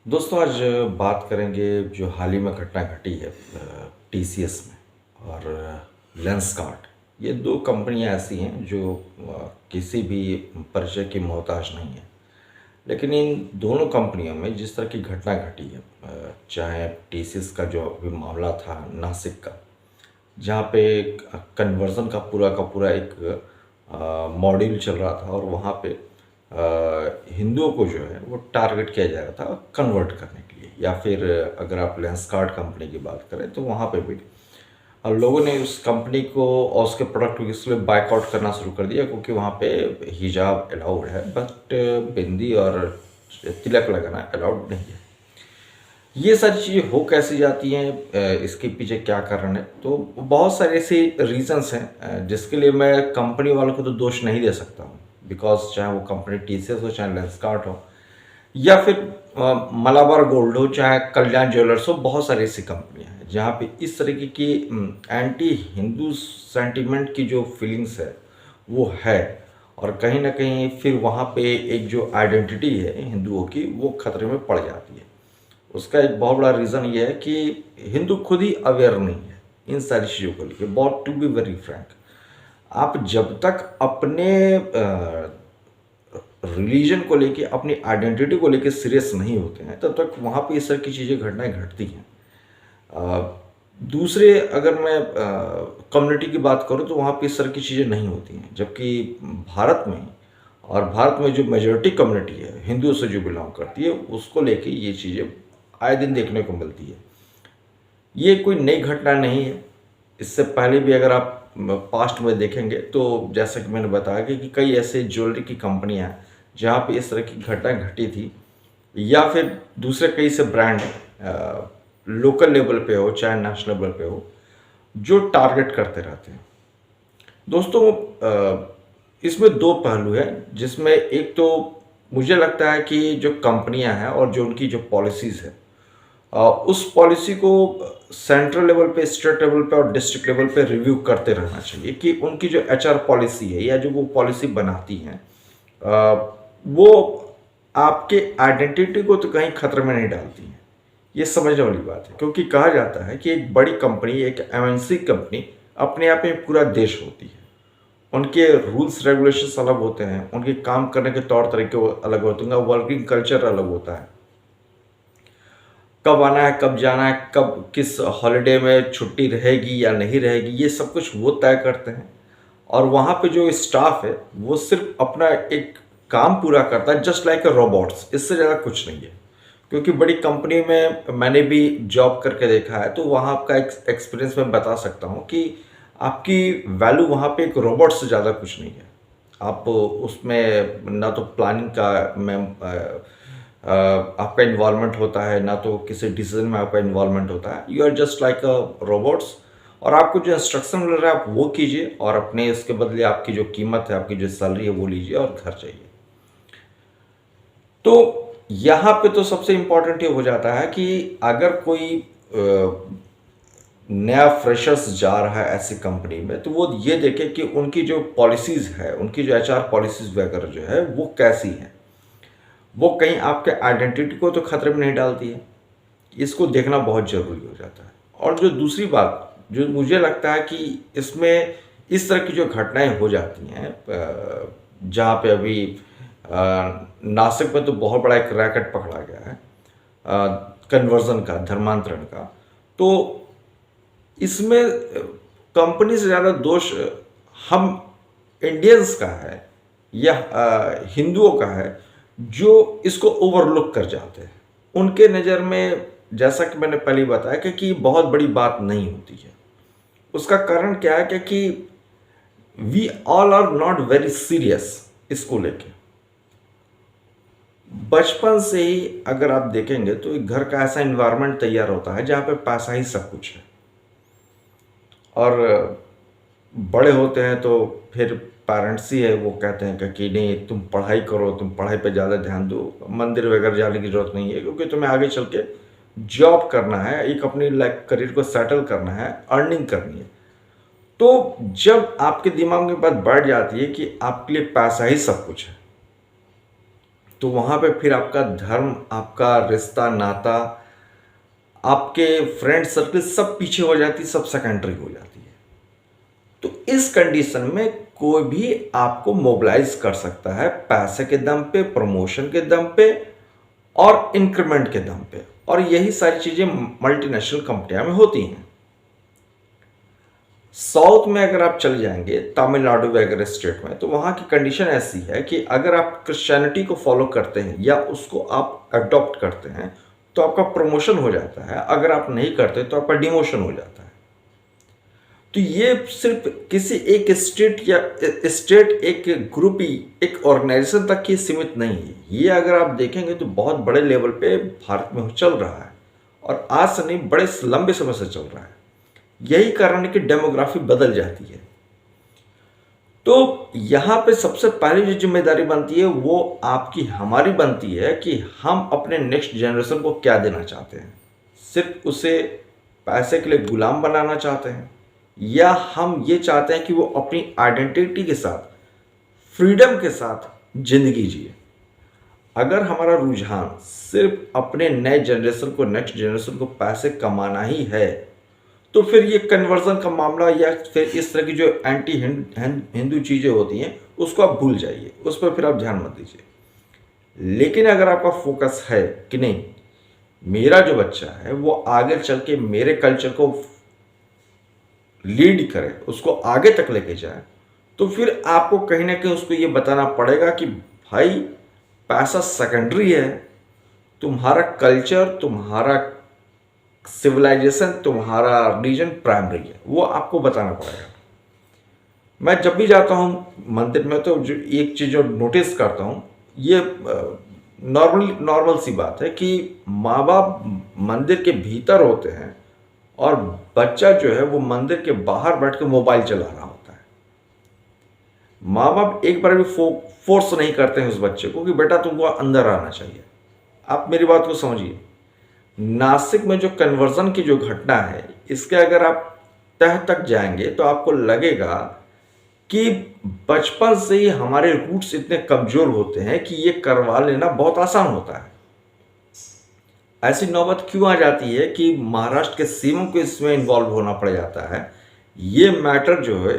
दोस्तों आज बात करेंगे जो हाल ही में घटना घटी है टीसीएस में और लेंसकार्ट। ये दो कंपनियां ऐसी हैं जो किसी भी परिचय की मोहताज नहीं है। लेकिन इन दोनों कंपनियों में जिस तरह की घटना घटी है, चाहे टीसीएस का जो अभी मामला था नासिक का, जहाँ पे कन्वर्जन का पूरा एक मॉड्यूल चल रहा था और वहाँ पे हिंदुओं को जो है वो टारगेट किया जा रहा था कन्वर्ट करने के लिए। या फिर अगर आप लेंसकार्ट कंपनी की बात करें तो वहाँ पे भी और लोगों ने उस कंपनी को और उसके प्रोडक्ट को इसलिए बाइकआउट करना शुरू कर दिया क्योंकि वहाँ पे हिजाब अलाउड है, बट बिंदी और तिलक लगाना अलाउड नहीं है। ये सारी चीज़ें हो कैसे जाती हैं, इसके पीछे क्या कारण है? तो बहुत सारे ऐसे रीजंस हैं जिसके लिए मैं कंपनी वालों को तो दोष नहीं दे सकता हूँ, बिकॉज चाहे वो कंपनी टीसीएस हो, चाहे लेंसकार्ट हो, या फिर मलाबार गोल्ड हो, चाहे कल्याण ज्वेलर्स हो। बहुत सारी ऐसी कंपनियां हैं जहाँ पे इस तरीके की एंटी हिंदू सेंटिमेंट की जो फीलिंग्स है वो है, और कहीं ना कहीं फिर वहाँ पे एक जो आइडेंटिटी है हिंदुओं की वो खतरे में पड़ जाती है। उसका एक बहुत बड़ा रीज़न ये है कि हिंदू खुद ही अवेयर नहीं है इन सारी चीज़ों को लेकर। बहुत टू बी वेरी फ्रैंक, आप जब तक अपने रिलीजन को लेके, अपनी आइडेंटिटी को लेके सीरियस नहीं होते हैं तब तक वहाँ पे इस तरह की चीज़ें घटनाएं घटती हैं। दूसरे अगर मैं कम्युनिटी की बात करूँ तो वहाँ पे इस तरह की चीज़ें नहीं होती हैं, जबकि भारत में, और भारत में जो मेजॉरिटी कम्युनिटी है हिंदुओं से जो बिलोंग करती है, उसको लेके ये चीज़ें आए दिन देखने को मिलती है। ये कोई नई घटना नहीं है। इससे पहले भी अगर आप पास्ट में देखेंगे तो जैसा कि मैंने बताया कि कई ऐसे ज्वेलरी की कंपनियां हैं जहाँ पे इस तरह की घटना घटी थी, या फिर दूसरे कई से ब्रांड लोकल लेवल पे हो चाहे नेशनल लेवल पे हो, जो टारगेट करते रहते हैं। दोस्तों इसमें दो पहलू हैं, जिसमें एक तो मुझे लगता है कि जो कंपनियां हैं और जो उनकी जो पॉलिसीज़ है, उस पॉलिसी को सेंट्रल लेवल पे, स्टेट लेवल पे और डिस्ट्रिक्ट लेवल पे रिव्यू करते रहना चाहिए कि उनकी जो एचआर पॉलिसी है या जो वो पॉलिसी बनाती हैं वो आपके आइडेंटिटी को तो कहीं खतरे में नहीं डालती हैं। ये समझने वाली बात है, क्योंकि कहा जाता है कि एक बड़ी कंपनी, एक एमएनसी कंपनी अपने आप में पूरा देश होती है। उनके रूल्स रेगुलेशंस अलग होते हैं, उनके काम करने के तौर तरीके अलग होते हैं, वर्किंग कल्चर अलग होता है, कब आना है, कब जाना है, कब किस हॉलिडे में छुट्टी रहेगी या नहीं रहेगी, ये सब कुछ वो तय करते हैं। और वहाँ पे जो स्टाफ है वो सिर्फ अपना एक काम पूरा करता है, जस्ट लाइक अ रोबोट्स, इससे ज़्यादा कुछ नहीं है। क्योंकि बड़ी कंपनी में मैंने भी जॉब करके देखा है, तो वहाँ का एक्सपीरियंस मैं बता सकता हूँ कि आपकी वैल्यू वहाँ पे एक रोबोट से ज़्यादा कुछ नहीं है। आप उसमें ना तो प्लानिंग का में आपका इन्वॉल्वमेंट होता है, ना तो किसी डिसीजन में आपका इन्वॉल्वमेंट होता है। You are just like a robots, और आपको जो इंस्ट्रक्शन मिल रहा है आप वो कीजिए, और अपने इसके बदले आपकी जो कीमत है, आपकी जो सैलरी है वो लीजिए और घर जाइए। तो यहाँ पे तो सबसे इम्पोर्टेंट ये हो जाता है कि अगर कोई नया फ्रेशर्स जा रहा है ऐसी कंपनी में, तो वो ये देखे कि उनकी जो पॉलिसीज़ है, उनकी जो एचआर पॉलिसीज़ वगैरह जो है वो कैसी हैं, वो कहीं आपके आइडेंटिटी को तो खतरे में नहीं डालती है। इसको देखना बहुत ज़रूरी हो जाता है। और जो दूसरी बात जो मुझे लगता है कि इसमें इस तरह की जो घटनाएं हो जाती हैं, जहाँ पे अभी नासिक में तो बहुत बड़ा एक रैकेट पकड़ा गया है कन्वर्जन का, धर्मांतरण का। तो इसमें कंपनी से ज़्यादा दोष हम इंडियंस का है या हिंदुओं का है, जो इसको ओवरलुक कर जाते हैं। उनके नज़र में, जैसा कि मैंने पहले बताया कि बहुत बड़ी बात नहीं होती है। उसका कारण क्या है कि we all are not very serious इसको लेके। बचपन से ही अगर आप देखेंगे तो एक घर का ऐसा इन्वायरमेंट तैयार होता है जहाँ पे पैसा ही सब कुछ है, और बड़े होते हैं तो फिर पेरेंट्स ही है वो कहते हैं कि नहीं तुम पढ़ाई करो, तुम पढ़ाई पे ज़्यादा ध्यान दो, मंदिर वगैरह जाने की ज़रूरत नहीं है, क्योंकि तुम्हें आगे चल के जॉब करना है, एक अपनी लाइफ करियर को सेटल करना है, अर्निंग करनी है। तो जब आपके दिमाग में बात बढ़ जाती है कि आपके लिए पैसा ही सब कुछ है, तो वहाँ पे फिर आपका धर्म, आपका रिश्ता नाता, आपके फ्रेंड सर्कल सब पीछे हो जाती, सब सेकेंडरी हो जाती है। तो इस कंडीशन में कोई भी आपको मोबिलाइज कर सकता है पैसे के दम पे, प्रमोशन के दम पे और इंक्रीमेंट के दम पे, और यही सारी चीजें मल्टीनेशनल कंपनियां में होती हैं। साउथ में अगर आप चले जाएंगे, तमिलनाडु वगैरह स्टेट में, तो वहाँ की कंडीशन ऐसी है कि अगर आप क्रिश्चियनिटी को फॉलो करते हैं या उसको आप अडॉप्ट करते हैं तो आपका प्रमोशन हो जाता है, अगर आप नहीं करते तो आपका डिमोशन हो जाता है। तो ये सिर्फ किसी एक स्टेट या स्टेट, एक ग्रुप ही, एक ऑर्गेनाइजेशन तक ही सीमित नहीं है। ये अगर आप देखेंगे तो बहुत बड़े लेवल पे भारत में चल रहा है, और आज से नहीं, बड़े लंबे समय से चल रहा है। यही कारण है कि डेमोग्राफी बदल जाती है। तो यहां पे सबसे पहली जो जिम्मेदारी बनती है वो आपकी, हमारी बनती है कि हम अपने नेक्स्ट जनरेशन को क्या देना चाहते हैं। सिर्फ उसे पैसे के लिए गुलाम बनाना चाहते हैं, या हम ये चाहते हैं कि वो अपनी आइडेंटिटी के साथ, फ्रीडम के साथ जिंदगी जिए। अगर हमारा रुझान सिर्फ अपने नए जनरेशन को, नेक्स्ट जनरेशन को पैसे कमाना ही है, तो फिर ये कन्वर्जन का मामला या फिर इस तरह की जो एंटी हिंदू चीज़ें होती हैं उसको आप भूल जाइए, उस पर फिर आप ध्यान मत दीजिए। लेकिन अगर आपका फोकस है कि नहीं, मेरा जो बच्चा है वो आगे चल के मेरे कल्चर को लीड करे, उसको आगे तक लेके जाए, तो फिर आपको कहीं ना कहीं उसको ये बताना पड़ेगा कि भाई पैसा सेकेंडरी है, तुम्हारा कल्चर, तुम्हारा सिविलाइजेशन, तुम्हारा रिलीजन प्राइमरी है। वो आपको बताना पड़ेगा। मैं जब भी जाता हूँ मंदिर में तो जो एक चीज़ जो नोटिस करता हूँ, ये नॉर्मल सी बात है कि माँ बाप मंदिर के भीतर होते हैं और बच्चा जो है वो मंदिर के बाहर बैठ के मोबाइल चला रहा होता है। माँ बाप एक बार भी फोर्स नहीं करते हैं उस बच्चे को कि बेटा तुमको अंदर आना चाहिए। आप मेरी बात को समझिए। नासिक में जो कन्वर्जन की जो घटना है, इसके अगर आप तह तक जाएंगे तो आपको लगेगा कि बचपन से ही हमारे रूट्स इतने कमजोर होते हैं कि ये करवा लेना बहुत आसान होता है। ऐसी नौबत क्यों आ जाती है कि महाराष्ट्र के सीएम को इसमें इन्वॉल्व होना पड़ जाता है। ये मैटर जो है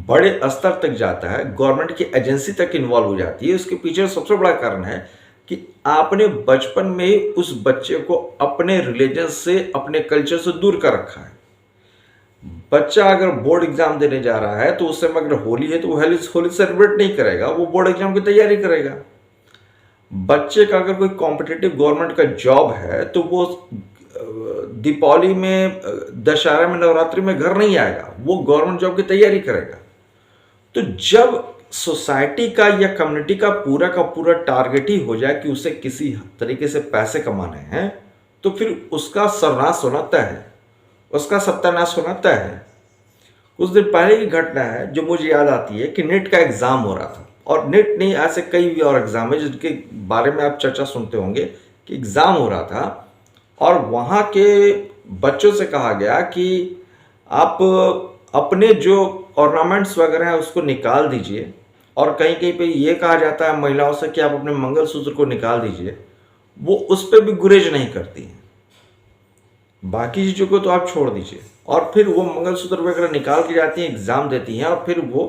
बड़े स्तर तक जाता है, गवर्नमेंट की एजेंसी तक इन्वॉल्व हो जाती है। उसके पीछे सबसे बड़ा कारण है कि आपने बचपन में ही उस बच्चे को अपने रिलीजन से, अपने कल्चर से दूर कर रखा है। बच्चा अगर बोर्ड एग्जाम देने जा रहा है तो उस समय अगर होली है तो वो होली सेलिब्रेट नहीं करेगा, वो बोर्ड एग्जाम की तैयारी करेगा। बच्चे का अगर कोई कॉम्पिटिटिव गवर्नमेंट का जॉब है तो वो दीपावली में, दशहरा में, नवरात्रि में घर नहीं आएगा, वो गवर्नमेंट जॉब की तैयारी करेगा। तो जब सोसाइटी का या कम्युनिटी का पूरा टारगेट ही हो जाए कि उसे किसी तरीके से पैसे कमाने हैं, तो फिर उसका सर्वनाश होना तय है, उसका सत्यानाश होना तय है। कुछ दिन पहले की घटना है जो मुझे याद आती है कि नेट का एग्जाम हो रहा था, और नेट नहीं, ऐसे कई भी और एग्जाम है जिनके बारे में आप चर्चा सुनते होंगे कि एग्जाम हो रहा था और वहाँ के बच्चों से कहा गया कि आप अपने जो ऑर्नामेंट्स वगैरह है उसको निकाल दीजिए, और कहीं कहीं पे ये कहा जाता है महिलाओं से कि आप अपने मंगलसूत्र को निकाल दीजिए। वो उस पर भी गुरेज नहीं करती हैं, बाकी चीज़ों को तो आप छोड़ दीजिए। और फिर वो मंगलसूत्र वगैरह निकाल के जाती हैं, एग्जाम देती हैं, और फिर वो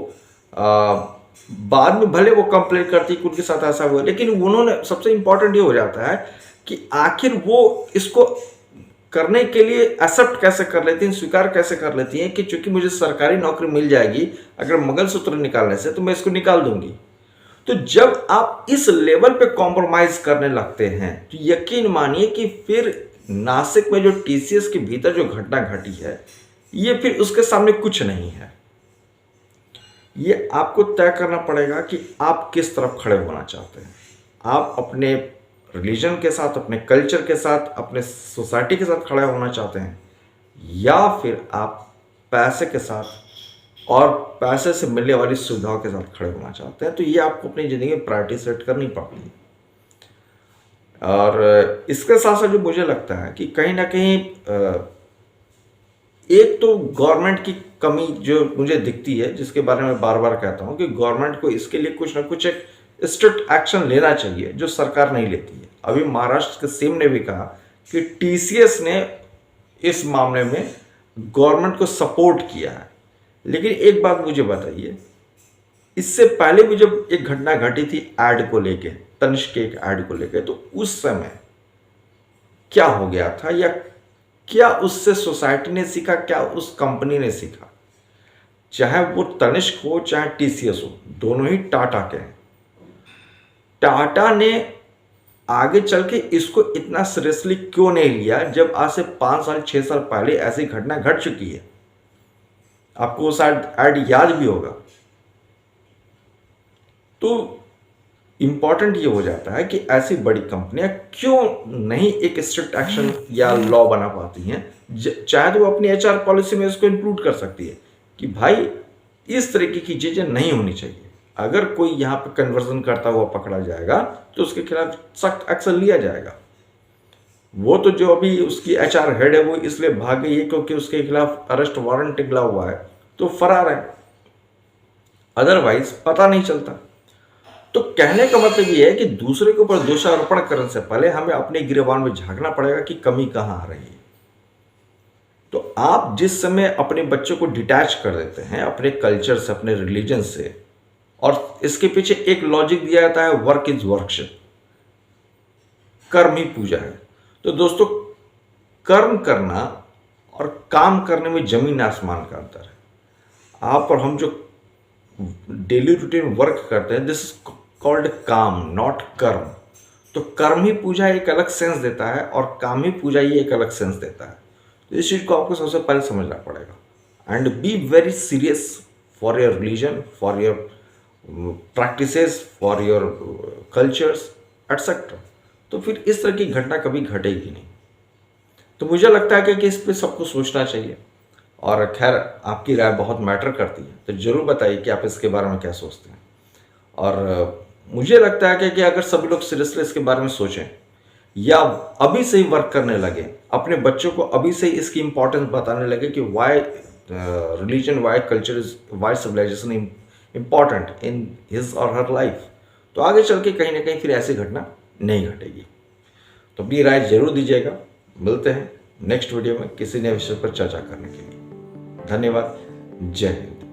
बाद में भले वो कंप्लेंट करती है कि उनके साथ ऐसा हुआ, लेकिन उन्होंने, सबसे इंपॉर्टेंट ये हो जाता है कि आखिर वो इसको करने के लिए एक्सेप्ट कैसे कर लेती हैं, स्वीकार कैसे कर लेती हैं कि चूंकि मुझे सरकारी नौकरी मिल जाएगी अगर मंगलसूत्र निकालने से, तो मैं इसको निकाल दूंगी। तो जब आप इस लेवल पे कॉम्प्रोमाइज करने लगते हैं तो यकीन मानिए कि फिर नासिक में जो टीसीएस के भीतर जो घटना घटी है, ये फिर उसके सामने कुछ नहीं है। ये आपको तय करना पड़ेगा कि आप किस तरफ खड़े होना चाहते हैं। आप अपने रिलीजन के साथ, अपने कल्चर के साथ, अपने सोसाइटी के साथ खड़े होना चाहते हैं, या फिर आप पैसे के साथ और पैसे से मिलने वाली सुविधाओं के साथ खड़े होना चाहते हैं। तो ये आपको अपनी ज़िंदगी में प्रायोरिटी सेट करनी पड़ेगी। और इसके साथ साथ जो मुझे लगता है कि कहीं ना कहीं एक तो गवर्नमेंट की कमी जो मुझे दिखती है, जिसके बारे में बार बार कहता हूँ कि गवर्नमेंट को इसके लिए कुछ ना कुछ एक स्ट्रिक्ट एक्शन लेना चाहिए जो सरकार नहीं लेती है। अभी महाराष्ट्र के सीएम ने भी कहा कि टीसीएस ने इस मामले में गवर्नमेंट को सपोर्ट किया है। लेकिन एक बात मुझे बताइए, इससे पहले भी जब एक घटना घटी थी ऐड को लेके, तनिष्क के एक ऐड को लेके, तो उस समय क्या हो गया था, या क्या उससे सोसाइटी ने सीखा, क्या उस कंपनी ने सीखा? चाहे वो तनिष्क हो चाहे टीसीएस हो, दोनों ही टाटा के हैं। टाटा ने आगे चल के इसको इतना सीरियसली क्यों नहीं लिया जब आज से 5 साल 6 साल पहले ऐसी घटना घट चुकी है? आपको वो शायद ऐड याद भी होगा। तो इंपॉर्टेंट ये हो जाता है कि ऐसी बड़ी कंपनियां क्यों नहीं एक स्ट्रिक्ट एक्शन या लॉ बना पाती हैं। चाहे तो वो अपनी एचआर पॉलिसी में इसको इंक्लूड कर सकती है कि भाई इस तरीके की चीजें नहीं होनी चाहिए। अगर कोई यहाँ पे कन्वर्जन करता हुआ पकड़ा जाएगा तो उसके खिलाफ सख्त एक्शन लिया जाएगा। वो तो जो अभी उसकी एचआर हेड है वो इसलिए भाग गई है क्योंकि उसके खिलाफ अरेस्ट वारंट निकला हुआ है, तो फरार है, अदरवाइज पता नहीं चलता। तो कहने का मतलब ये है कि दूसरे के ऊपर दोषारोपण करने से पहले हमें अपने गिरेबान में झांकना पड़ेगा कि कमी कहां आ रही है। तो आप जिस समय अपने बच्चों को डिटैच कर देते हैं अपने कल्चर से, अपने रिलीजन से, और इसके पीछे एक लॉजिक दिया जाता है वर्क इज वर्कशिप, कर्म ही पूजा है। तो दोस्तों, कर्म करना और काम करने में जमीन आसमान का अंतर है। आप और हम जो डेली रूटीन वर्क करते हैं, दिस इज कॉल्ड काम, नॉट कर्म। तो कर्म ही पूजा एक अलग सेंस देता है और काम ही पूजा ही एक अलग सेंस देता है। तो इस चीज़ को आपको सबसे पहले समझना पड़ेगा and be very serious for your religion, for your practices, for your cultures etcetera. तो फिर इस तरह की घटना कभी घटेगी नहीं। तो मुझे लगता है कि इस पर सबको सोचना चाहिए। और खैर, आपकी राय बहुत मैटर करती है, तो ज़रूर बताइए कि आप इसके बारे में क्या सोचते हैं। और मुझे लगता है कि अगर सभी लोग सीरियसली इसके बारे में सोचें या अभी से ही वर्क करने लगे, अपने बच्चों को अभी से ही इसकी इंपॉर्टेंस बताने लगे कि why religion, why culture is, why civilization important in his or her life, तो आगे चल के कहीं ना कहीं फिर ऐसी घटना नहीं घटेगी। तो अपनी राय जरूर दीजिएगा। मिलते हैं नेक्स्ट वीडियो में किसी नए विषय पर चर्चा करने के लिए। धन्यवाद। जय हिंद।